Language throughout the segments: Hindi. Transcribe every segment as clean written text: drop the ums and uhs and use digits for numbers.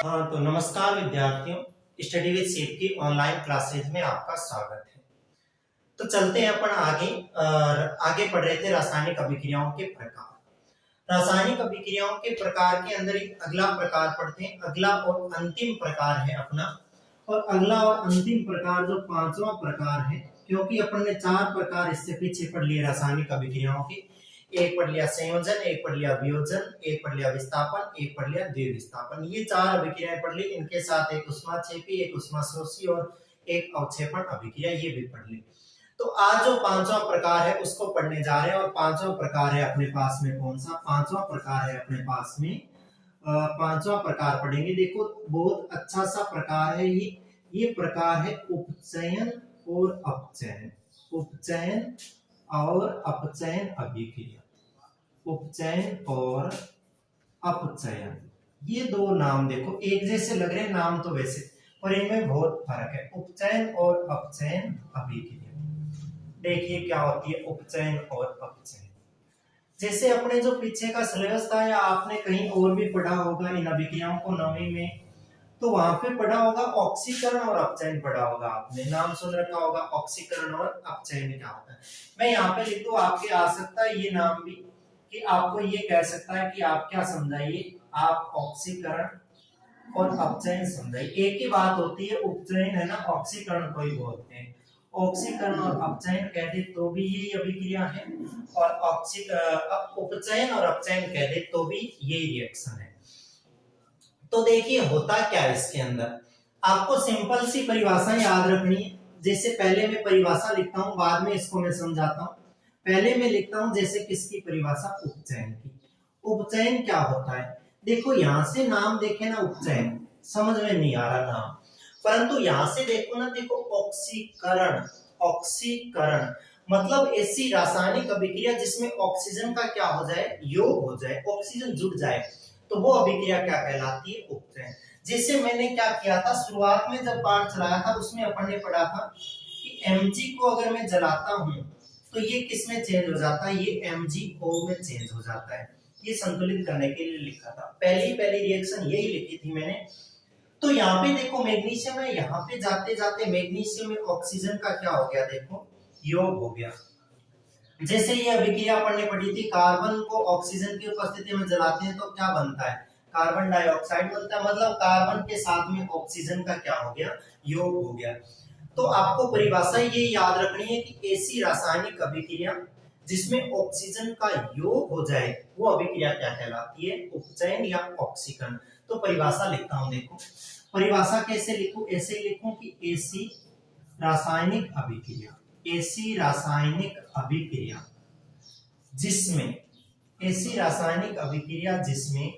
हाँ, तो नमस्कार विद्यार्थियों, स्टडी विद शिव की ऑनलाइन क्लासेज में आपका स्वागत है। तो चलते हैं अपन आगे। आगे पढ़ रहे थे रासायनिक अभिक्रियाओं के प्रकार। रासायनिक अभिक्रियाओं के प्रकार के अंदर एक अगला प्रकार पढ़ते हैं। अगला और अंतिम प्रकार है अपना, और अगला और अंतिम प्रकार जो पांचवा प्रकार है, क्योंकि अपन ने चार प्रकार इससे पीछे पढ़ लिए रासायनिक अभिक्रियाओं के। एक पढ़ लिया संयोजन, एक पढ़ लिया वियोजन, एक पढ़ लिया विस्थापन, एक पढ़ लिया द्विविस्थापन। ये चार अभिक्रियाएं पढ़ ली। इनके साथ एक उष्माक्षेपी, एक उष्माशोषी और एक अवक्षेपण अभिक्रिया, ये भी पढ़ ली। तो आज जो पांचवा प्रकार है उसको पढ़ने जा रहे हैं। और पांचवा प्रकार है अपने पास में कौन सा? पांचवा प्रकार है अपने पास में पांचवा प्रकार पढ़ेंगे। देखो, बहुत अच्छा सा प्रकार है ये प्रकार है उपचयन और अपचयन। उपचयन और अपचयन अभिक्रिया। उपचयन और अपचयन, ये दो नाम देखो एक जैसे लग रहे हैं नाम तो वैसे, पर इनमें बहुत फर्क है। उपचयन और अपचयन अभिक्रिया, देखिए क्या होती है उपचयन और अपचयन। जैसे अपने जो पीछे का सिलेबस था या आपने कहीं और भी पढ़ा होगा इन अभिक्रियाओं को 9वीं में, तो वहां पे पढ़ा होगा ऑक्सीकरण और अपचयन पढ़ा होगा। आपने नाम सुन रखा होगा ऑक्सीकरण और अपचयन क्या होता है। मैं यहाँ पे लिख दूं, आपके आ सकता है ये नाम भी, कि आपको ये कह सकता है कि आप क्या समझाइए, आप ऑक्सीकरण और अपचयन समझाइए। एक ही बात होती है, उपचयन है ना, ऑक्सीकरण को ही बोलते हैं। ऑक्सीकरण और अपचयन कह दे तो भी यही अभिक्रिया है, और उपचयन और अपचयन कह दे तो भी यही रिएक्शन है। तो देखिए होता क्या है इसके अंदर, आपको सिंपल सी परिभाषा याद रखनी है। जैसे पहले मैं परिभाषा लिखता हूं, बाद में इसको मैं समझाता हूं। पहले मैं लिखता हूं जैसे किसकी परिभाषा, उपचयन की। उपचयन क्या होता है? देखो यहां से नाम देखे ना, उपचयन समझ में नहीं आ रहा नाम, परंतु यहां से देखो ना, देखो ऑक्सीकरण। ऑक्सीकरण मतलब ऐसी रासायनिक अभिक्रिया जिसमें ऑक्सीजन का क्या हो जाए, योग हो जाए, ऑक्सीजन जुड़ जाए, तो वो अभिक्रिया क्या कहलाती है, उपचयन। जैसे मैंने क्या किया था, शुरुआत में जब पाठ चलाया था उसमें अपन ने पढ़ा था कि Mg को अगर मैं जलाता हूं तो ये किस में चेंज हो जाता है, ये MgO में चेंज हो जाता है। ये संतुलित करने के लिए लिखा था, पहली रिएक्शन यही लिखी थी मैंने। तो यहाँ पे देखो मैग्नीशियम है, यहाँ पे जाते जाते मैग्नीशियम में ऑक्सीजन का क्या हो गया, देखो योग हो गया। जैसे ये अभिक्रिया अपन ने पढ़ी थी, कार्बन को ऑक्सीजन की उपस्थिति में जलाते हैं तो क्या बनता है, कार्बन डाइऑक्साइड बनता है। मतलब कार्बन के साथ में ऑक्सीजन का क्या हो गया, योग हो गया। तो आपको परिभाषा ये याद रखनी है कि ऐसी रासायनिक अभिक्रिया जिसमें ऑक्सीजन का योग हो जाए वो अभिक्रिया क्या कहलाती है, उपचयन या ऑक्सीकरण। तो परिभाषा लिखता हूं, देखो परिभाषा कैसे लिखूं, ऐसे लिखूं कि ऐसी रासायनिक अभिक्रिया, ऐसी रासायनिक अभिक्रिया जिसमें, ऐसी रासायनिक अभिक्रिया जिसमें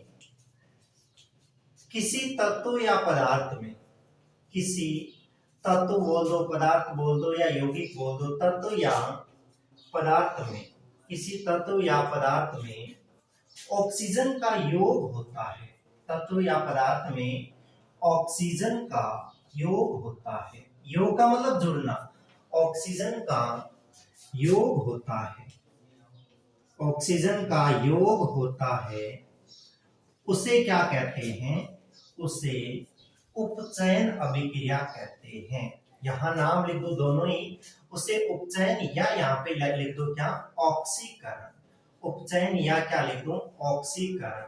किसी तत्व या पदार्थ में, किसी तत्व बोल दो, पदार्थ बोल दो या यौगिक बोल दो, तत्व या पदार्थ में, किसी तत्व या पदार्थ में ऑक्सीजन का योग होता है। तत्व या पदार्थ में ऑक्सीजन का योग होता है। योग का मतलब जुड़ना, ऑक्सीजन का योग होता है, ऑक्सीजन का योग होता है, उसे क्या कहते हैं, उसे उपचयन अभिक्रिया कहते हैं। यहां नाम लिख दो दोनों ही, उसे उपचयन या यहाँ पे लिख दो क्या, ऑक्सीकरण। उपचयन या क्या लिख दो, ऑक्सीकरण।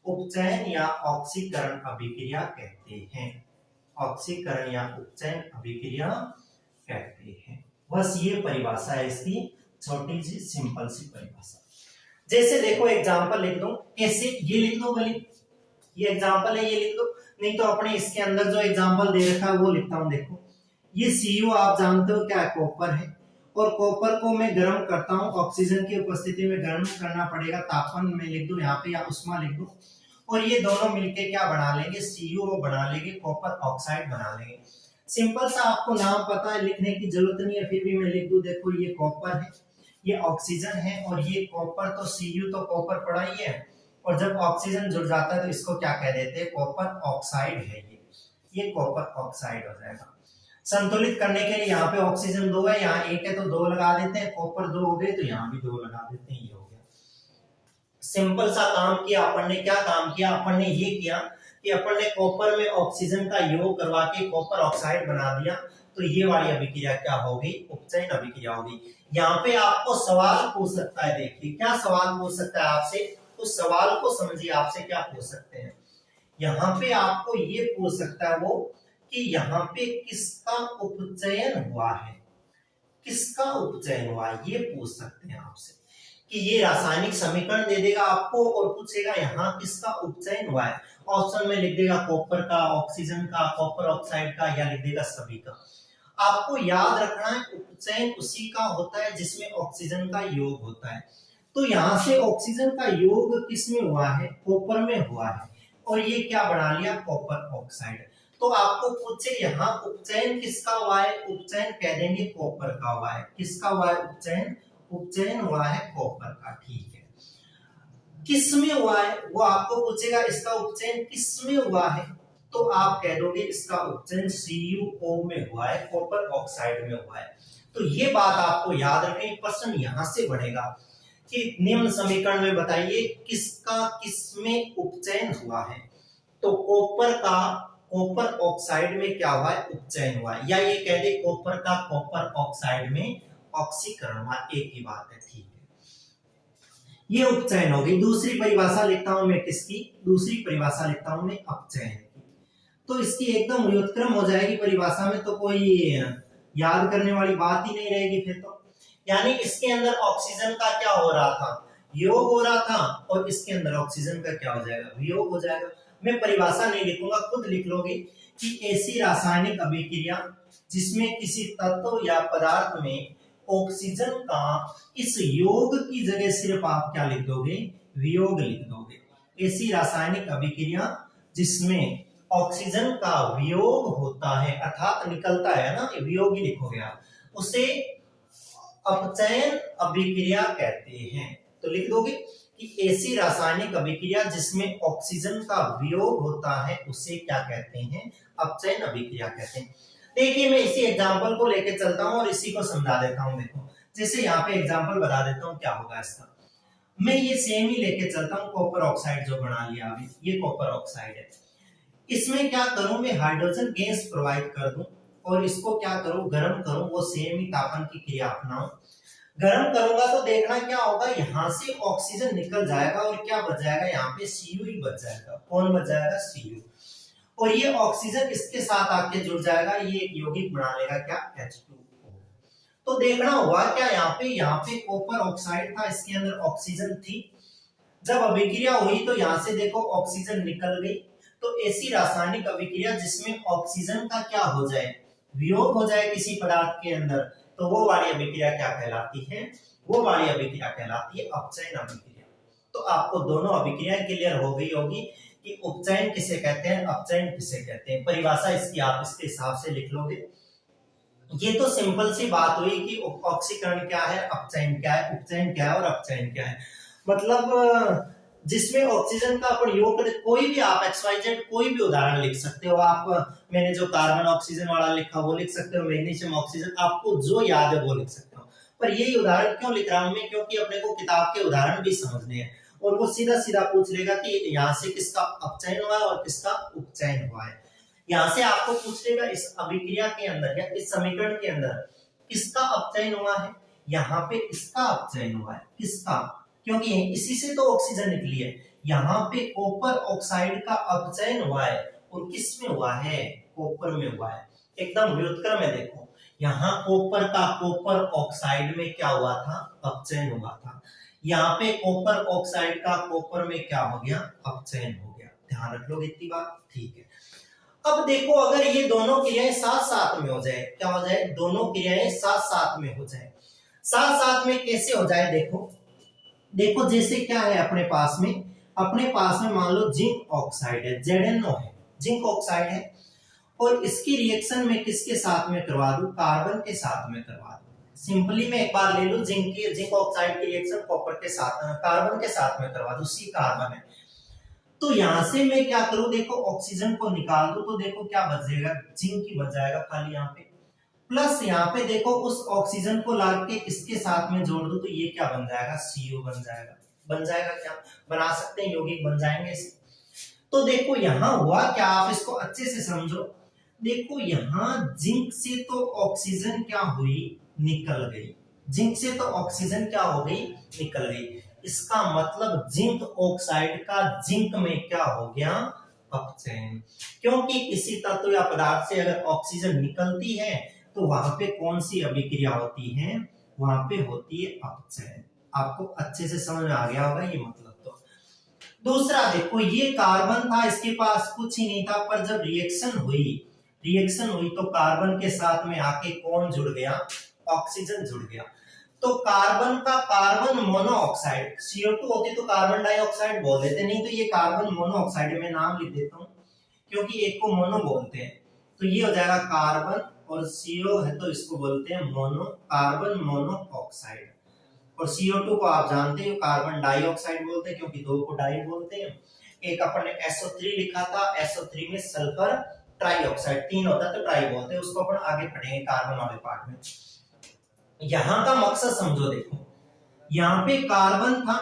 उपचयन या ऑक्सीकरण अभिक्रिया कहते हैं। ऑक्सीकरण या उपचयन अभिक्रिया कहते हैं। बस ये परिभाषा है इसकी, छोटी सी सिंपल सी परिभाषा। जैसे देखो एग्जांपल लिख दो, कैसे ये लिख दो, भले ये एग्जांपल है ये लिख दो, नहीं तो अपने इसके अंदर जो एग्जांपल दे रखा है वो लिखता हूं। देखो ये Cu आप जानते हो क्या है, कॉपर है, और कॉपर को मैं गर्म करता हूं, ऑक्सीजन की उपस्थिति में गर्म करना पड़ेगा, तापमान में लिख दो यहाँ पे या उष्मा लिख दो, और ये दोनों मिलके क्या बना लेंगे, Cu बना लेंगे, कॉपर ऑक्साइड बना लेंगे। सिंपल सा, आपको नाम पता है, लिखने की जरूरत नहीं है, फिर भी मैं लिख दूं। देखो ये कॉपर है, ये ऑक्सीजन है, और ये कॉपर, तो Cu तो कॉपर पड़ा ही है, और जब ऑक्सीजन जुड़ जाता है तो इसको क्या कह देते हैं, कॉपर ऑक्साइड है ये कॉपर ऑक्साइड हो जाएगा। संतुलित करने के लिए यहाँ पे ऑक्सीजन 2 है, यहाँ 1 है तो 2 लगा देते हैं, कॉपर 2 हो गए तो यहाँ भी 2 लगा देते हैं, ये हो गया। सिंपल सा काम किया अपन ने। क्या काम किया अपन ने, ये किया कि कि अपन ने कॉपर में ऑक्सीजन का योग करवा के कॉपर ऑक्साइड बना दिया, तो ये वाली अभिक्रिया क्या होगी, उपचयन अभिक्रिया होगी। यहाँ पे आपको सवाल पूछ सकता है, देखिए क्या सवाल पूछ सकता है आपसे, उस सवाल को समझिए आपसे क्या पूछ सकते हैं। यहाँ पे आपको ये पूछ सकता है वो कि यहाँ पे किसका उपचयन हुआ है, किसका उपचयन हुआ है, ये पूछ सकते हैं आपसे। कि ये रासायनिक समीकरण दे देगा आपको और पूछेगा यहाँ किसका उपचयन हुआ है, ऑप्शन में लिख देगा कॉपर का, ऑक्सीजन का, कॉपर ऑक्साइड का, या लिख देगा सभी का। आपको याद रखना है उपचयन उसी का होता है जिसमें ऑक्सीजन का योग होता है। तो यहाँ से ऑक्सीजन का योग किसमें हुआ है, कॉपर में हुआ है, और ये क्या बना लिया, कॉपर ऑक्साइड। तो आपको पूछे यहाँ उपचयन किसका हुआ है, उपचयन कह देंगे कॉपर का हुआ है। किसका हुआ है उपचयन, उपचयन हुआ है कॉपर का, ठीक है। किस में हुआ है वो आपको पूछेगा, इसका उपचयन किस में हुआ है, तो आप कह दोगे इसका उपचयन CuO में हुआ है, कॉपर ऑक्साइड में हुआ है। तो ये बात आपको याद रखें, प्रश्न यहां से बढ़ेगा कि निम्न समीकरण में बताइए किसका किसमें उपचयन हुआ है। तो कॉपर का कॉपर ऑक्साइड में क्या हुआ है, उपचयन हुआ है, या ये कह दे कॉपर का कॉपर ऑक्साइड में ऑक्सीकरण हुआ, एक ही बात है, ठीक है। ये उपचयन होगी। दूसरी परिभाषा लिखता हूं मैं किसकी, दूसरी परिभाषा लिखता हूं मैं अपचयन की। तो इसकी एकदम व्युत्क्रम हो जाएगी परिभाषा में, तो कोई याद करने वाली बात ही नहीं रहेगी फिर तो। यानी इसके अंदर ऑक्सीजन का क्या हो रहा था, योग हो रहा था, और इसके अंदर ऑक्सीजन का क्या हो जाएगा, वियोग हो जाएगा। मैं परिभाषा नहीं लिखूंगा, खुद लिख लोगे कि ऐसी रासायनिक अभिक्रिया जिसमें किसी तत्व या पदार्थ में ऑक्सीजन का इस योग की जगह सिर्फ आप क्या लिख दोगे, वियोग लिख दोगे। ऐसी रासायनिक अभिक्रिया जिसमें ऑक्सीजन का वियोग होता है, अर्थात निकलता है ना, वियोग ही लिखोगे आप, उसे अपचयन अभिक्रिया कहते हैं। तो लिख दोगे कि ऐसी रासायनिक अभिक्रिया जिसमें ऑक्सीजन का वियोग होता है उसे क्या कहते हैं, अपचयन अभिक्रिया कहते हैं। देखिए मैं इसी एग्जांपल को लेके चलता हूं और इसी को समझा देता हूं। देखो जैसे यहाँ पे एग्जांपल बता देता हूं क्या होगा इसका। मैं ये सेम ही लेके चलता हूं, कॉपर ऑक्साइड जो बना लिया अभी, ये कॉपर ऑक्साइड है। इसमें क्या करूं मैं, हाइड्रोजन गैस प्रोवाइड कर दूं और इसको क्या करूं, गर्म करूं, वो सेम ही तापन की क्रिया अपनाऊं। गर्म करूंगा तो देखना क्या होगा, यहाँ से ऑक्सीजन निकल जाएगा और क्या बच जाएगा, यहाँ पे Cu ही बच जाएगा। कौन बच जाएगा, Cu। और ये ऑक्सीजन इसके साथ आके जुड़ जाएगा, ये एक यौगिक बना लेगा क्या, H2O। तो देखना हुआ क्या, यहाँ पे कॉपर ऑक्साइड था, इसके अंदर ऑक्सीजन थी। जब अभिक्रिया हुई तो यहाँ से देखो ऑक्सीजन निकल गई। तो ऐसी रासायनिक अभिक्रिया जिसमें ऑक्सीजन का क्या हो जाए, वियोग हो जाए किसी पदार्थ के अंदर, तो वो वाली अभिक्रिया क्या कहलाती है, वो वाली अभिक्रिया कहलाती है अपचयन अभिक्रिया। तो आपको दोनों अभिक्रियाएं क्लियर हो गई होगी कि उपचयन किसे कहते हैं, अपचयन किसे कहते हैं। परिभाषा इसकी आप इसके हिसाब से लिख लोगे। ये तो सिंपल सी बात हुई कि ऑक्सीकरण क्या है, अपचयन क्या है, उपचयन क्या है और अपचयन क्या है। मतलब जिसमें ऑक्सीजन का अपन योग करें, कोई भी आप XYZ कोई भी उदाहरण लिख सकते हो आप। मैंने जो कार्बन ऑक्सीजन वाला लिखा वो लिख सकते हो, मैग्नीशियम ऑक्सीजन, आपको जो याद है वो लिख सकते हो। पर यही उदाहरण क्यों लिख रहा हूं मैं, क्योंकि अपने को किताब के उदाहरण भी समझने हैं और वो सीधा सीधा पूछ लेगा कि यहाँ से किसका अपचयन हुआ है और किसका उपचयन हुआ है। यहाँ से आपको पूछ लेगा इस अभिक्रिया के अंदर या इस समीकरण के अंदर किसका अपचयन हुआ है, यहाँ पे इसका अपचयन हुआ है, किसका, क्योंकि इसी से तो ऑक्सीजन निकली है। यहाँ पे कॉपर ऑक्साइड का अपचयन हुआ है और किस में हुआ है, कॉपर में हुआ है। एकदम व्युत्क्रम में देखो, यहाँ कॉपर का कॉपर ऑक्साइड में क्या हुआ था, अपचयन हुआ था। यहाँ पे कॉपर ऑक्साइड का कॉपर में क्या हो गया, अपचयन हो गया। ध्यान रख लो इतनी बात, ठीक है। अब देखो अगर ये दोनों क्रियाएं साथ साथ में हो जाए, क्या हो जाए, दोनों क्रियाएं साथ साथ में हो जाए। साथ साथ में कैसे हो जाए, देखो जैसे क्या है अपने पास में मान लो जिंक ऑक्साइड है, ZnO है, जिंक ऑक्साइड है, और इसकी रिएक्शन में किसके साथ में करवा दूं, कार्बन के साथ में करवा दूं। सिंपली मैं एक बार ले लूं, जिंक ऑक्साइड की रिएक्शन कॉपर के साथ, कार्बन के साथ में करवा दूं, C कार्बन है। तो यहां से मैं क्या करूं, देखो ऑक्सीजन को निकाल दूं तो देखो क्या बचेगा, जिंक ही बच जाएगा खाली यहाँ पे। प्लस यहाँ पे देखो उस ऑक्सीजन को ला के इसके साथ में जोड़ दो तो ये क्या बन जाएगा, CO बन जाएगा। क्या बना सकते हैं, यौगिक बन जाएंगे इसे। तो देखो यहां हुआ क्या, आप इसको अच्छे से समझो। देखो यहां जिंक से तो ऑक्सीजन क्या हुई, निकल गई। जिंक से तो ऑक्सीजन क्या हो गई, निकल गई। इसका मतलब जिंक ऑक्साइड का जिंक में क्या हो गया, अपचयन। क्योंकि किसी तत्व या पदार्थ से अगर ऑक्सीजन निकलती है तो वहां पे कौन सी अभिक्रिया होती है, वहां पे होती है अपचयन। आपको अच्छे से समझ में आ गया होगा ये मतलब। तो दूसरा देखो, ये कार्बन था, इसके पास कुछ ही नहीं था, पर जब रिएक्शन हुई तो कार्बन के साथ में आके कौन जुड़ गया, ऑक्सीजन जुड़ गया। तो कार्बन का कार्बन मोनोऑक्साइड, CO2 होती तो कार्बन डाइऑक्साइड बोल देते, नहीं तो ये कार्बन मोनोऑक्साइड में नाम लिख देता हूं क्योंकि एक को मोनो बोलते हैं। तो ये हो जाएगा कार्बन, और CO है तो इसको बोलते हैं मोनो, कार्बन मोनोऑक्साइड। और CO2 को आप जानते हो कार्बन डाइऑक्साइड बोलते हैं क्योंकि दो को डाई बोलते हैं। एक अपन ने SO3 लिखा था, SO3 में सल्फर ट्राइऑक्साइड, तीन होता है तो ट्राई बोलते हैं, उसको अपन आगे पढ़ेंगे कार्बन वाले पार्ट में। यहां का मकसद समझो, देखो यहां पे कार्बन था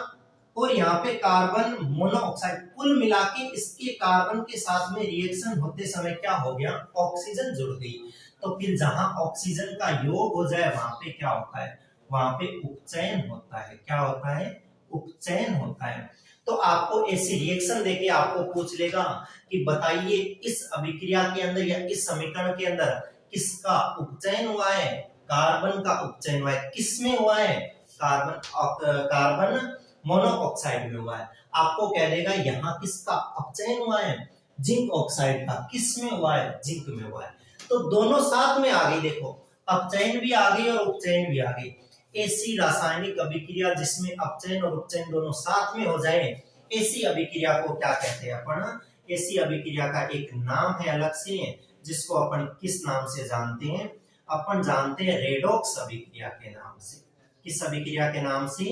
और यहाँ पे कार्बन मोनोऑक्साइड, कुल मिला के इसके कार्बन के साथ में रिएक्शन होते समय क्या हो गया, ऑक्सीजन जुड़ गई। तो फिर जहां ऑक्सीजन का योग हो जाए वहां पे क्या होता है, वहां पे उपचयन होता है। क्या होता है, उपचयन होता है। तो आपको ऐसी रिएक्शन देके आपको पूछ लेगा कि बताइए इस अभिक्रिया के अंदर या इस समीकरण के अंदर किसका उपचयन हुआ है, कार्बन का उपचयन हुआ है। किसमें हुआ है, कार्बन मोनोऑक्साइड में हुआ है। आपको कह देगा यहाँ किसका अपचयन हुआ है, जिंक ऑक्साइड का। किस में हुआ है, जिंक में हुआ है। तो दोनों साथ में आ गई, देखो अपचयन भी आ गई और उपचयन भी आ गई। ऐसी रासायनिक अभिक्रिया जिसमें अपचयन और उपचयन दोनों साथ में हो जाए, ऐसी अभिक्रिया को क्या कहते हैं अपन, ऐसी अभिक्रिया का एक नाम है अलग से, जिसको अपन किस नाम से जानते हैं, अपन जानते हैं रेडॉक्स अभिक्रिया के नाम से। किस अभिक्रिया के नाम से,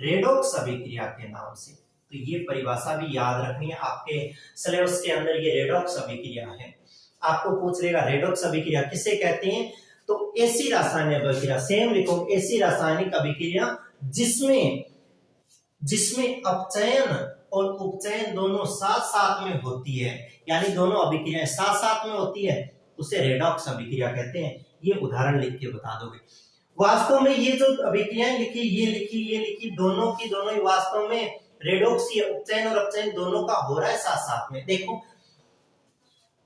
रेडॉक्स अभिक्रिया के नाम से। तो ये परिभाषा भी याद रखनी है, आपके सिलेबस के अंदर ये रेडॉक्स अभिक्रिया है। आपको पूछ लेगा रेडॉक्स अभिक्रिया किसे कहते हैं, तो ऐसी रासायनिक अभिक्रिया, सेम लिखो, ऐसी रासायनिक अभिक्रिया जिसमें अपचयन और उपचयन दोनों साथ साथ में होती है, यानी दोनों अभिक्रियाएं साथ साथ में होती है, उसे रेडॉक्स अभिक्रिया कहते हैं। ये उदाहरण लिख के बता दोगे। वास्तव में ये जो अभिक्रियाएं लिखी, ये लिखी, दोनों की दोनों ही वास्तव में रेडॉक्स, ये उपचयन और अपचयन दोनों का हो रहा है साथ साथ में। देखो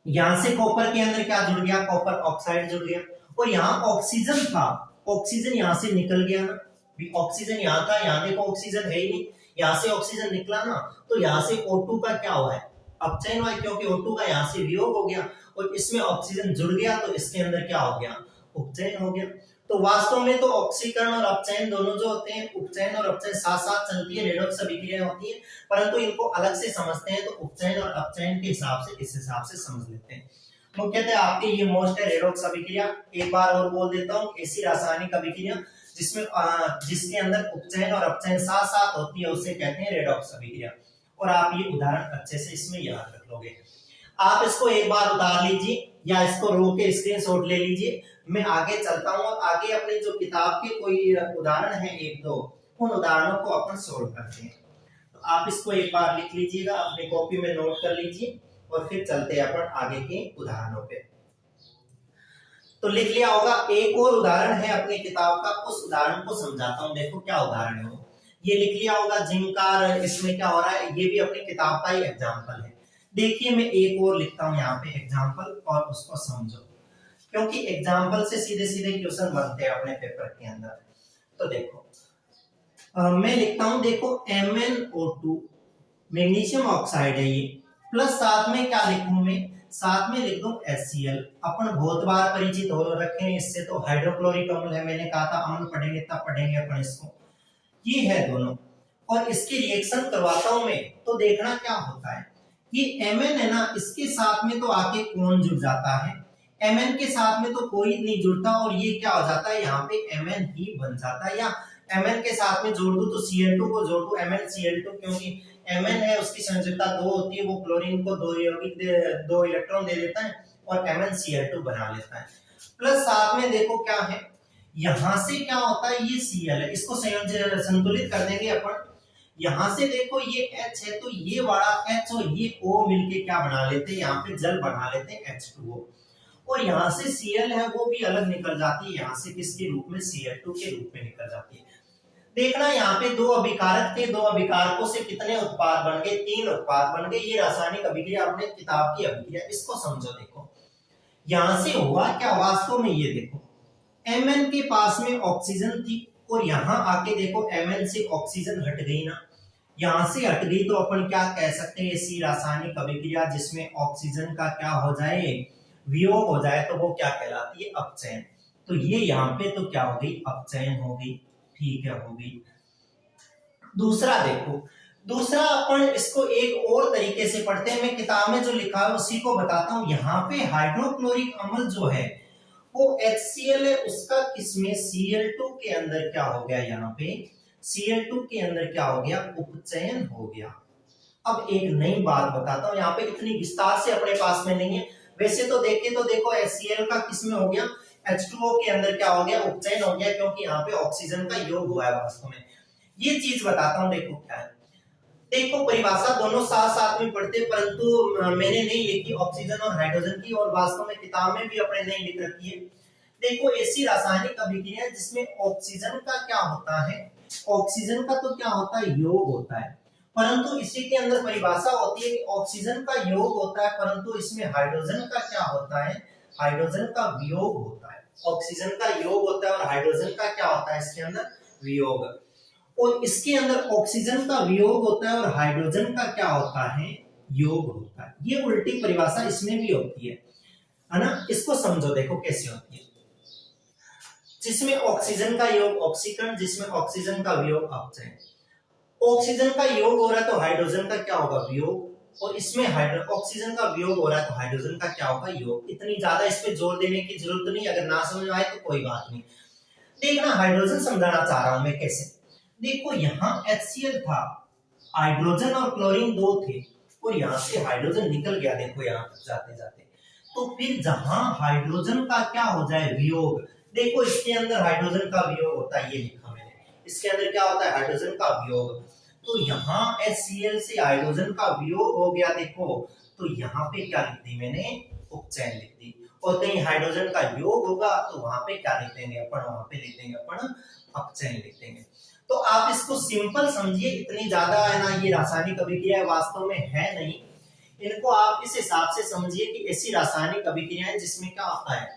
यहां से कॉपर के अंदर क्या जुड़ गया, कॉपर ऑक्साइड जुड़ गया, और यहाँ ऑक्सीजन था, ऑक्सीजन यहां से निकल गया ना, ऑक्सीजन यहाँ था, यहाँ देखो ऑक्सीजन है ही नहीं, यहाँ से ऑक्सीजन निकला ना, तो यहाँ से O2 का क्या हुआ है, अपचयन हुआ है, क्योंकि O2 का यहाँ से वियोग हो गया और इसमें ऑक्सीजन जुड़ गया, तो इसके अंदर क्या हो गया, उपचयन हो गया। तो वास्तव में तो ऑक्सीकरण और अपचयन दोनों जो होते हैं, उपचयन और अपचयन साथ साथ चलती है, रेडॉक्स अभिक्रिया होती है, परंतु इनको अलग से समझते हैं, तो उपचयन और अपचयन के हिसाब से, इस हिसाब से समझ लेते हैं। मुख्यतः आपके ये मोस्ट है रेडॉक्स अभिक्रिया। एक बार और बोल देता हूँ, ऐसी रासायनिक अभिक्रिया जिसमें जिसके अंदर उपचयन और अपचयन साथ साथ होती है, उसे कहते हैं रेडॉक्स अभिक्रिया। और आप ये उदाहरण अच्छे से इसमें याद रख लोगे। आप इसको एक बार उतार लीजिए या इसको रोक के स्क्रीनशॉट ले लीजिए। मैं आगे चलता हूं और आगे अपनी जो किताब के कोई उदाहरण है एक दो, उन उदाहरणों को अपन सोल्व करते हैं। तो आप इसको एक बार लिख लीजिएगा, अपनी कॉपी में नोट कर लीजिए और फिर चलते हैं अपन आगे के उदाहरणों पे। तो लिख लिया होगा, एक और उदाहरण है अपनी किताब का, उस उदाहरण को समझाता हूं। देखो क्या उदाहरण है वो, ये लिख लिया होगा जिनका, इसमें क्या हो रहा है, ये भी अपनी किताब का ही एग्जाम्पल है। देखिए मैं एक और लिखता हूं यहाँ पे एग्जाम्पल, और उसको समझो, क्योंकि एग्जाम्पल से सीधे सीधे क्वेश्चन बनते हैं अपने पेपर के अंदर। तो देखो मैं लिखता हूं, देखो MnO2 मैग्नीशियम ऑक्साइड है ये, प्लस साथ में क्या लिखूं मैं, साथ में लिख दूं HCl। अपन बहुत बार परिचित हो रखे हैं इससे, तो हाइड्रोक्लोरिक अम्ल है, मैंने कहा था अम्ल पढ़ेंगे तब पढ़ेंगे अपन इसको। ये है दोनों, और इसकी रिएक्शन करवाता हूं मैं, तो देखना क्या होता है। ये Mn है ना, इसके साथ में तो आके कौन जुड़ जाता है, Mn के साथ में तो कोई नहीं जुड़ता, और ये क्या हो जाता है, यहाँ पे Mn ही बन जाता है। या Mn के साथ में जोड़ दूं तो Cl2 को जोड़ दूं, MnCl2, क्योंकि Mn है उसकी संयोजकता 2 होती है, वो क्लोरीन को 2 यौगिक 2 इलेक्ट्रॉन दे देता है और MnCl2 बना लेता है। प्लस साथ में देखो क्या है, यहां से क्या होता है, ये Cl है, इसको संतुलित कर देंगे अपन। यहां से देखो ये H है, तो ये बड़ा H और ये O मिलके क्या बना लेते हैं, यहाँ पे जल बना लेते हैं H2O। और यहाँ से Cl है वो भी अलग निकल जाती है, यहाँ से किसके रूप में, Cl2 के रूप में निकल जाती है। देखना यहाँ पे दो अभिकारक थे, दो अभिकारकों से कितने उत्पाद बन गए, 3 उत्पाद बन गए। ये रासायनिक अभिक्रिया अपने किताब की अभिक्रिया, इसको समझो। देखो यहां से हुआ क्या वास्तव में, ये देखो Mn के पास में ऑक्सीजन थी और यहां आके देखो Mn से ऑक्सीजन हट गई ना, यहां से हट गई तो अपन क्या कह सकते हैं, ऐसी रासायनिक अभिक्रिया जिसमें ऑक्सीजन का क्या हो जाए, वियोग हो जाए, तो वो क्या कहलाती है, अपचयन। तो ये यहाँ पे तो क्या हो गई, अपचयन हो गई। ठीक है, हो गई। दूसरा देखो, दूसरा अपन इसको एक और तरीके से पढ़ते हैं, मैं किताब में जो लिखा है उसी को बताता हूं। यहाँ पे हाइड्रोक्लोरिक अम्ल जो है वो HCl है, उसका किसमें, Cl2 के अंदर क्या हो गया, यहाँ पे Cl2 के अंदर क्या हो गया, उपचयन हो गया। अब एक नई बात बताता हूं, यहाँ पे इतनी विस्तार से अपने पास में नहीं है, वैसे तो देखे तो देखो HCl का किसमें हो गया, H2O के अंदर क्या हो गया, उपचयन हो गया, क्योंकि यहाँ पे ऑक्सीजन का योग हुआ है वास्तव में। ये चीज बताता हूँ, देखो क्या है। देखो परिभाषा दोनों साथ साथ में पढ़ते, परंतु मैंने नहीं लिखी ऑक्सीजन और हाइड्रोजन की, और वास्तव में किताब में भी अपने नहीं लिख रखी है। देखो ऐसी रासायनिक अभिक्रिया जिसमें ऑक्सीजन का क्या होता है, ऑक्सीजन का तो क्या होता है, योग होता है, परंतु इसी के अंदर परिभाषा होती है कि ऑक्सीजन का योग होता है, परंतु इसमें हाइड्रोजन का क्या होता है, हाइड्रोजन का वियोग होता है। ऑक्सीजन का योग होता है और हाइड्रोजन का क्या होता है, इसके अंदर वियोग। और इसके अंदर ऑक्सीजन का वियोग होता है और हाइड्रोजन का क्या होता है, योग होता है। ये उल्टी परिभाषा इसमें भी होती है ना। इसको समझो, देखो कैसे होती है। जिसमें ऑक्सीजन का योग ऑक्सीकरण, जिसमें ऑक्सीजन का वियोग अपचयन। ऑक्सीजन का योग हो रहा है तो हाइड्रोजन का क्या होगा, वियोग, और इसमें ऑक्सीजन का वियोग हो रहा है तो हाइड्रोजन का क्या होगा, योग। इतनी ज्यादा इस पे जोर देने की जरूरत नहीं, अगर ना समझ आए तो कोई बात नहीं। देखना हाइड्रोजन समझाना चाह रहा हूं मैं कैसे। देखो यहाँ HCl था, हाइड्रोजन और क्लोरीन दो थे, और यहाँ से हाइड्रोजन निकल गया, देखो यहाँ तक जाते जाते। तो फिर जहां हाइड्रोजन का क्या हो जाए, वियोग, देखो इसके अंदर हाइड्रोजन का वियोग होता है, ये लिखा मैंने, इसके अंदर क्या होता है, हाइड्रोजन का वियोग। तो यहाँ HCl से हाइड्रोजन का वियोग हो गया, देखो, तो यहाँ पे क्या लिख दी मैंने, उपचयन लिख दी। और कहीं हाइड्रोजन का योग होगा तो वहां पे क्या लिख देंगे अपन, वहां पे लिख देंगे अपन अपचयन लिख देंगे। तो आप इसको सिंपल समझिए, इतनी ज्यादा है ना ये रासायनिक अभिक्रिया वास्तव में है नहीं, इनको आप इस हिसाब से समझिए कि ऐसी रासायनिक अभिक्रियाएं जिसमें क्या होता है,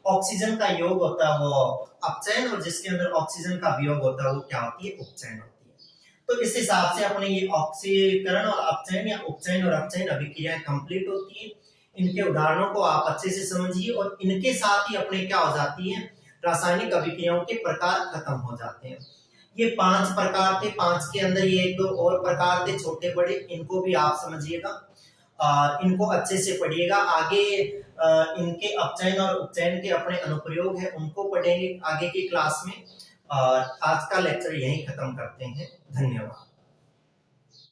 ऑक्सीजन का योग होता है वो अपचयन, और जिसके अंदर ऑक्सीजन का वियोग होता है वो क्या होती है, उपचयन होती है। तो इस हिसाब से अपने ये ऑक्सीकरण और अपचयन या उपचयन और अपचयन अभिक्रियाएं कंप्लीट होती है। इनके उदाहरणों को आप अच्छे से समझिए, और इनके साथ ही अपने क्या हो जाती है, रासायनिक अभिक्रियाओं के प्रकार खत्म हो जाते हैं। ये 5 प्रकार थे, 5 के अंदर ये 1-2 और प्रकार थे छोटे बड़े, इनको भी आप समझिएगा, इनको अच्छे से पढ़िएगा। आगे इनके अपचयन और उपचयन के अपने अनुप्रयोग है, उनको पढ़ेंगे आगे की क्लास में। आज का लेक्चर यहीं खत्म करते हैं, धन्यवाद।